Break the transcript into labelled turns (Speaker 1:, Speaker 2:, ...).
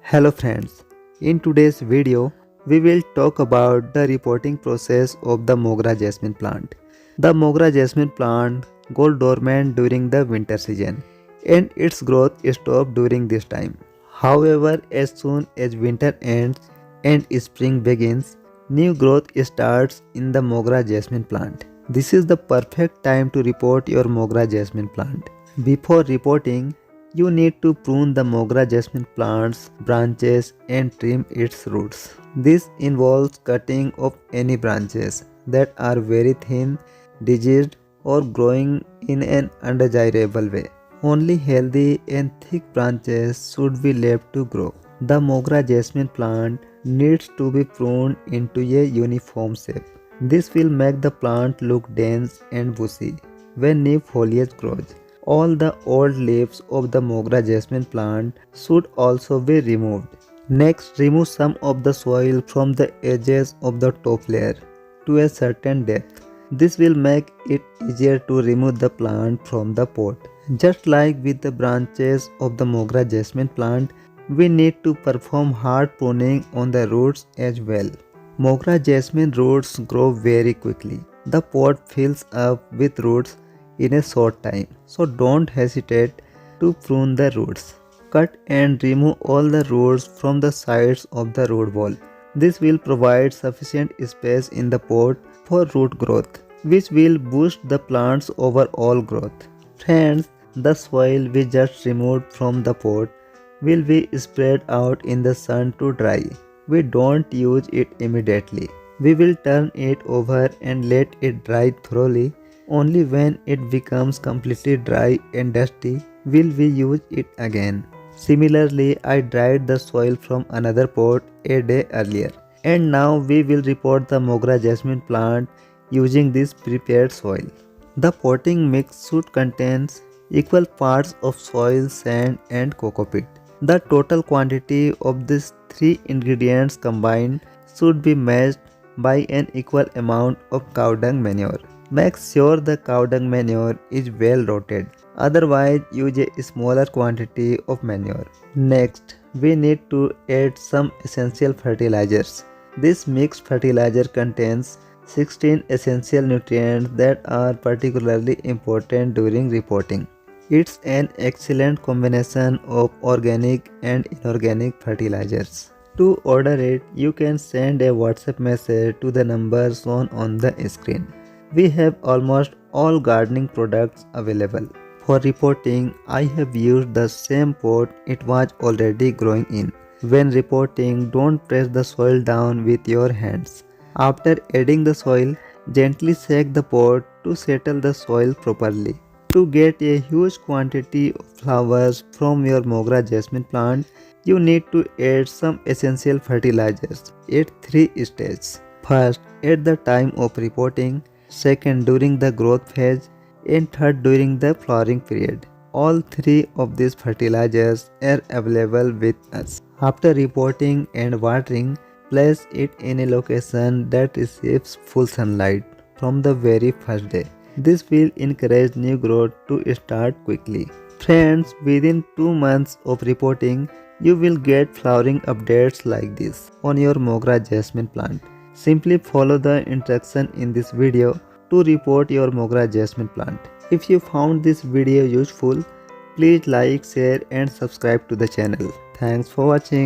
Speaker 1: Hello friends, in today's video, we will talk about the repotting process of the Mogra Jasmine plant. The Mogra Jasmine plant goes dormant during the winter season and its growth stops during this time. However, as soon as winter ends and spring begins, new growth starts in the Mogra Jasmine plant. This is the perfect time to repot your Mogra Jasmine plant. Before repotting, you need to prune the Mogra Jasmine plant's branches and trim its roots. This involves cutting off any branches that are very thin, diseased, or growing in an undesirable way. Only healthy and thick branches should be left to grow. The Mogra Jasmine plant needs to be pruned into a uniform shape. This will make the plant look dense and bushy when new foliage grows. All the old leaves of the Mogra Jasmine plant should also be removed. Next, remove some of the soil from the edges of the top layer to a certain depth. This will make it easier to remove the plant from the pot. Just like with the branches of the Mogra Jasmine plant, we need to perform hard pruning on the roots as well. Mogra Jasmine roots grow very quickly. The pot fills up with roots in a short time, so don't hesitate to prune the roots. Cut and remove all the roots from the sides of the root ball. This will provide sufficient space in the pot for root growth, which will boost the plant's overall growth. Friends, the soil we just removed from the pot will be spread out in the sun to dry. We don't use it immediately. We will turn it over and let it dry thoroughly. Only when it becomes completely dry and dusty will we use it again. Similarly, I dried the soil from another pot a day earlier. And now we will repot the Mogra Jasmine plant using this prepared soil. The potting mix should contain equal parts of soil, sand and coco peat. The total quantity of these three ingredients combined should be matched by an equal amount of cow dung manure. Make sure the cow dung manure is well rotted, otherwise use a smaller quantity of manure. Next, we need to add some essential fertilizers. This mixed fertilizer contains 16 essential nutrients that are particularly important during repotting. It's an excellent combination of organic and inorganic fertilizers. To order it, you can send a WhatsApp message to the number shown on the screen. We have almost all gardening products available. For repotting, I have used the same pot it was already growing in. When repotting, don't press the soil down with your hands. After adding the soil, gently shake the pot to settle the soil properly. To get a huge quantity of flowers from your Mogra Jasmine plant, you need to add some essential fertilizers at 3 stages. First, at the time of repotting, second during the growth phase, and third during the flowering period. All three of these fertilizers are available with us. After repotting and watering, place it in a location that receives full sunlight from the very first day. This will encourage new growth to start quickly. Friends, within 2 months of repotting, you will get flowering updates like this on your Mogra Jasmine plant. Simply follow the instruction in this video to repot your Mogra Jasmine plant. If you found this video useful, please like, share and subscribe to the channel. Thanks for watching.